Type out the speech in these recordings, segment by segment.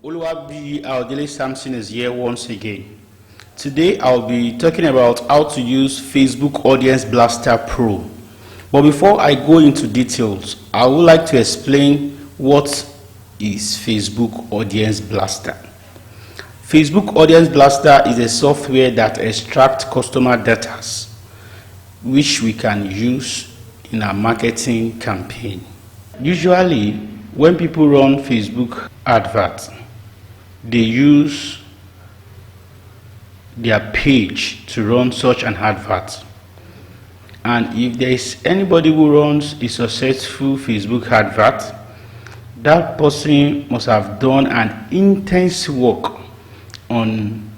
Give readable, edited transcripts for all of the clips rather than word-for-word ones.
Oluwabi Aodele Samson is here once again. Today I'll be talking about how to use Facebook Audience Blaster Pro. But before I go into details, I would like to explain what is Facebook Audience Blaster. Facebook Audience Blaster is a software that extracts customer data which we can use in our marketing campaign. Usually, when people run Facebook adverts, they use their page to run such an advert. And if there is anybody who runs a successful Facebook advert, that person must have done an intense work on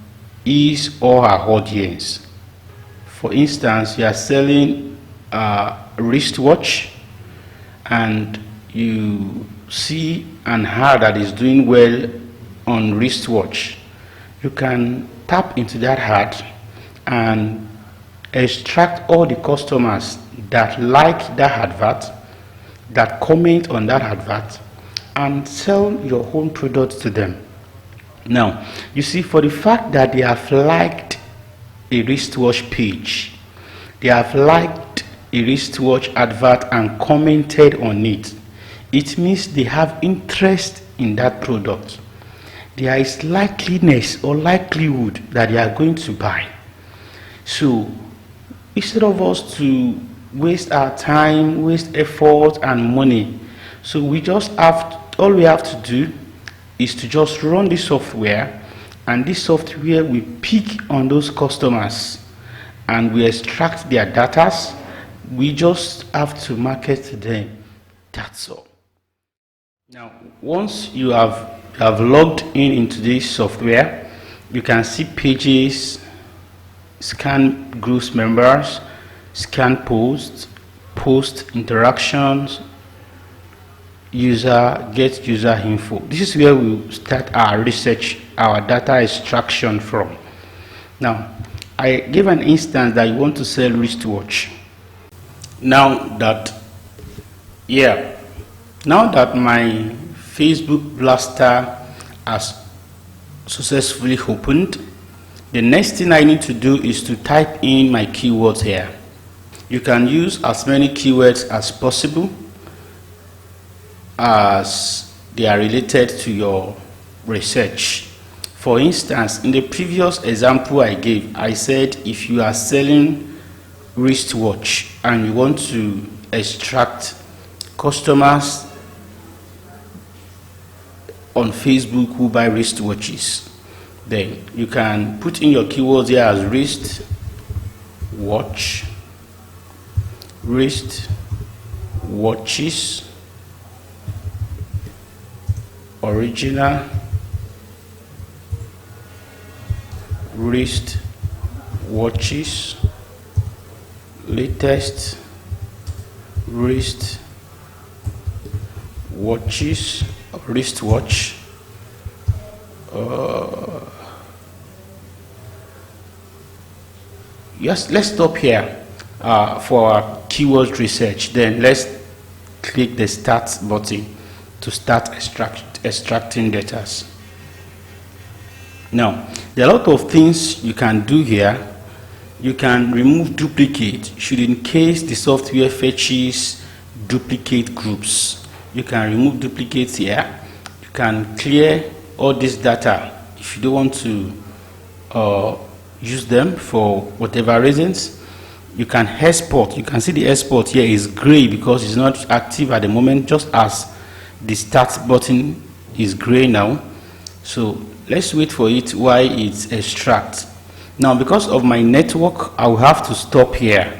his or her audience. For instance, you are selling a wristwatch and you see an ad that is doing well on wristwatch. You can tap into that ad and extract all the customers that like that advert, that comment on that advert, and sell your own product to them. Now, you see, for the fact that they have liked a wristwatch page, they have liked a wristwatch advert and commented on it, it means they have interest in that product. There is likeliness or likelihood that they are going to buy. So instead of us to waste our time, waste effort and money, so we just all we have to do is to just run this software, and this software will pick on those customers and we extract their data. We just have to market to them. That's all. Now, once you have logged into this software, you can see pages, scan groups members, scan posts, post interactions, get user info. This is where we start our research, our data extraction from. Now, I give an instance that you want to sell wristwatch. Now that my Facebook Blaster has successfully opened, the next thing I need to do is to type in my keywords here. You can use as many keywords as possible as they are related to your research. For instance, in the previous example I gave, I said if you are selling wristwatch and you want to extract customers on Facebook who buy wristwatches, then you can put in your keywords here as wrist watch, wrist watches, original wrist watches, latest wrist watches, wristwatch, yes, let's stop here for our keyword research. Then let's click the start button to start extracting data. Now, there are a lot of things you can do here. You can remove duplicate should in case the software fetches duplicate groups. You can remove duplicates here. You can clear all this data if you don't want to use them for whatever reasons. You can export. You can see the export here is gray because it's not active at the moment, just as the start button is gray now. So let's wait for it while it extracts. Now, because of my network, I will have to stop here.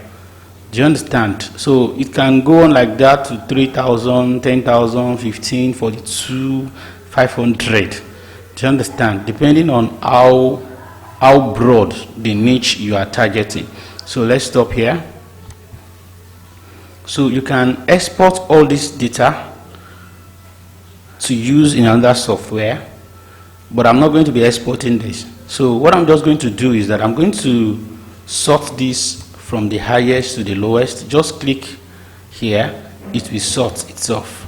Do you understand? So it can go on like that to 3,000, 10,000, 15, 42, 500. Do you understand? Depending on how broad the niche you are targeting. So let's stop here. So you can export all this data to use in another software, but I'm not going to be exporting this. So what I'm just going to do is that I'm going to sort this from the highest to the lowest. Just click here, it will sort itself.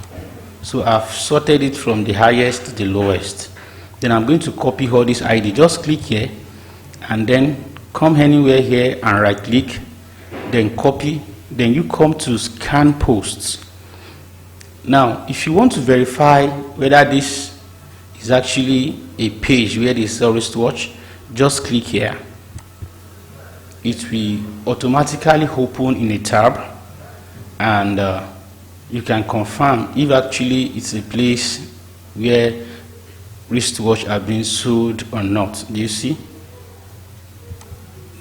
So I've sorted it from the highest to the lowest. Then I'm going to copy all this ID. Just click here and then come anywhere here and right click, then copy, then you come to scan posts. Now if you want to verify whether this is actually a page where they sell wristwatch, just click here. It will automatically open in a tab, and you can confirm if actually it's a place where wristwatch are being sold or not. Do you see?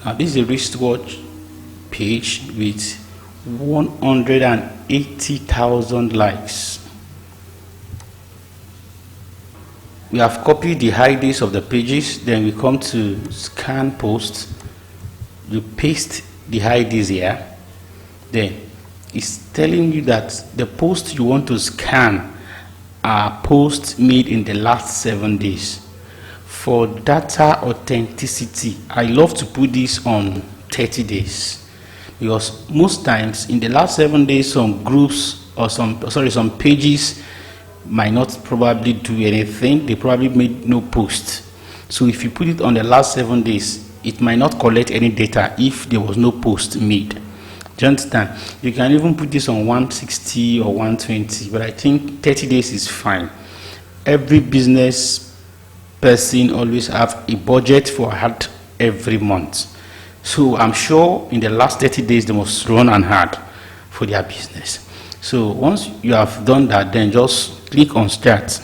Now this is a wristwatch page with 180,000 likes. We have copied the IDs of the pages, then we come to scan posts. You paste the IDs here, then it's telling you that the posts you want to scan are posts made in the last 7 days. For data authenticity, I love to put this on 30 days because most times in the last 7 days some groups or some pages might not probably do anything. They probably made no post. So if you put it on the last 7 days, it might not collect any data if there was no post made. Do you understand? You can even put this on 160 or 120, but I think 30 days is fine. Every business person always have a budget for ad every month. So I'm sure in the last 30 days they must run an ad for their business. So once you have done that, then just click on start.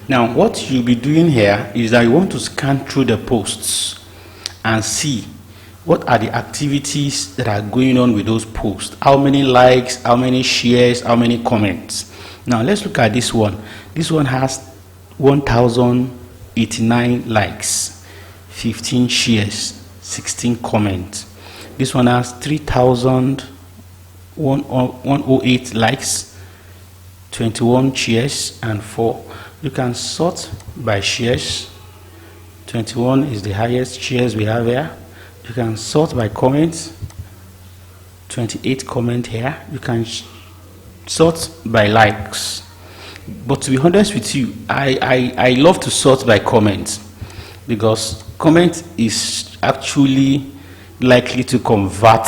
Now what you'll be doing here is that you want to scan through the posts and see what are the activities that are going on with those posts. How many likes, how many shares, how many comments. Now let's look at this one. This one has 1,089 likes, 15 shares, 16 comments. This one has 3,108 likes, 21 shares and 4. You can sort by shares. 21 is the highest shares we have here. You can sort by comments. 28 comment here. You can sort by likes. But to be honest with you, I love to sort by comments because comment is actually likely to convert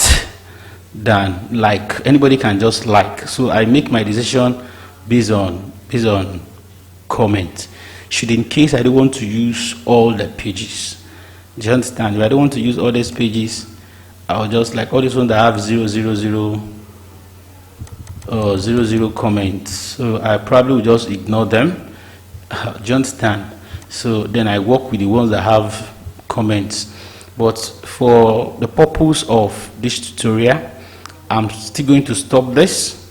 than like. Anybody can just like. So I make my decision based on comment. Should in case I don't want to use all the pages. Do you understand? If I don't want to use all these pages, I'll just like all these ones that have 000 comments. So I probably will just ignore them. Do you understand? So then I work with the ones that have comments. But for the purpose of this tutorial, I'm still going to stop this.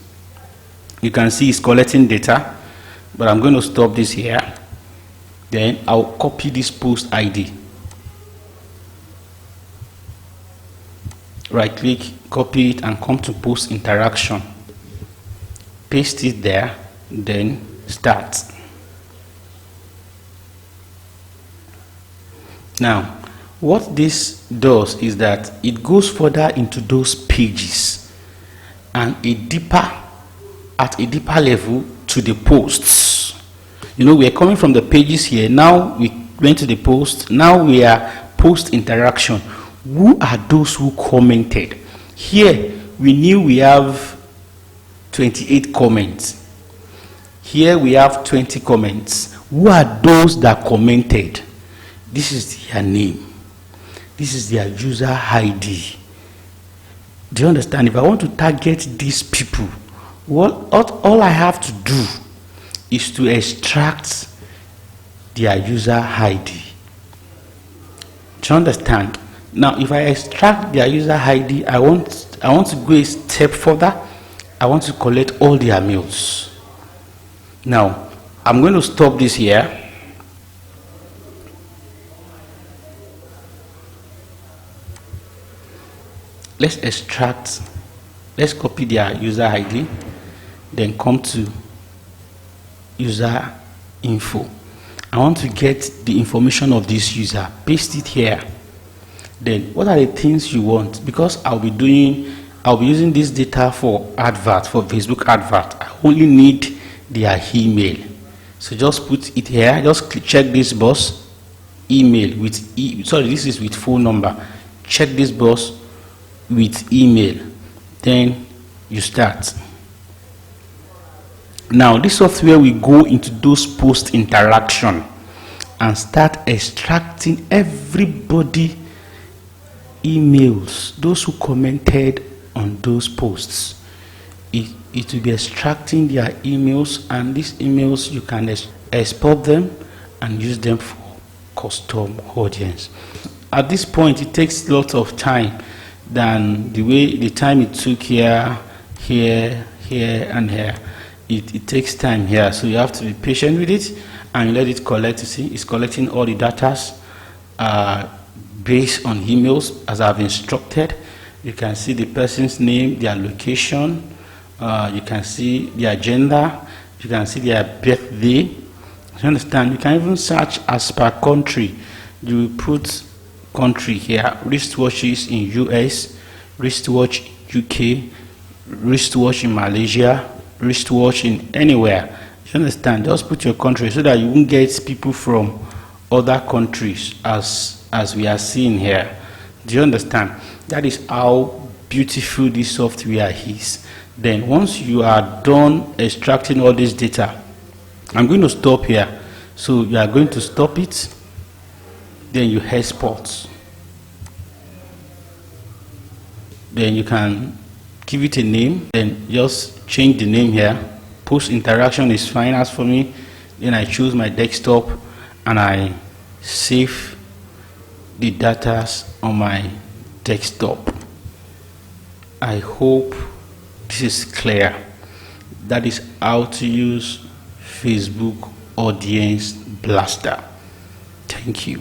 You can see it's collecting data, but I'm going to stop this here. Then I'll copy this post ID. Right click, copy it, and come to post interaction. Paste it there, then start. Now what this does is that it goes further into those pages and at a deeper level to the posts. You know, we are coming from the pages here. Now we went to the post. Now we are post interaction. Who are those who commented? Here we knew we have 28 comments. Here we have 20 comments. Who are those that commented? This is their name. This is their user ID. Do you understand? If I want to target these people, all I have to do is to extract their user ID. Do you understand? Now if I extract their user ID, I want to go a step further. I want to collect all their mails. Now I'm going to stop this here. Let's extract, let's copy their user ID, then come to user info. I want to get the information of this user, paste it here. Then what are the things you want? Because I'll be using this data for advert, for Facebook advert. I only need their email. So just put it here, just check this box email with this is with phone number. Check this box with email, then you start. Now this software will go into those post interaction and start extracting everybody emails, those who commented on those posts. It will be extracting their emails, and these emails you can export them and use them for custom audience. At this point, it takes lots of time than the time it took here, and here. It takes time here, so you have to be patient with it and let it collect. You see, it's collecting all the data based on emails as I've instructed. You can see the person's name, their location, you can see their gender, you can see their birthday. You understand? You can even search as per country. You will put country here: wristwatches in US, wristwatch UK, wristwatch in Malaysia, wristwatch in anywhere. You understand? Just put your country so that you won't get people from other countries as we are seeing here. Do you understand? That is how beautiful this software is. Then once you are done extracting all this data, I'm going to stop here. So you are going to stop it, then you export. Then you can give it a name, then just change the name here. Post interaction is fine as for me. Then I choose my desktop and I save the data on my desktop. I hope this is clear. That is how to use Facebook Audience Blaster. Thank you.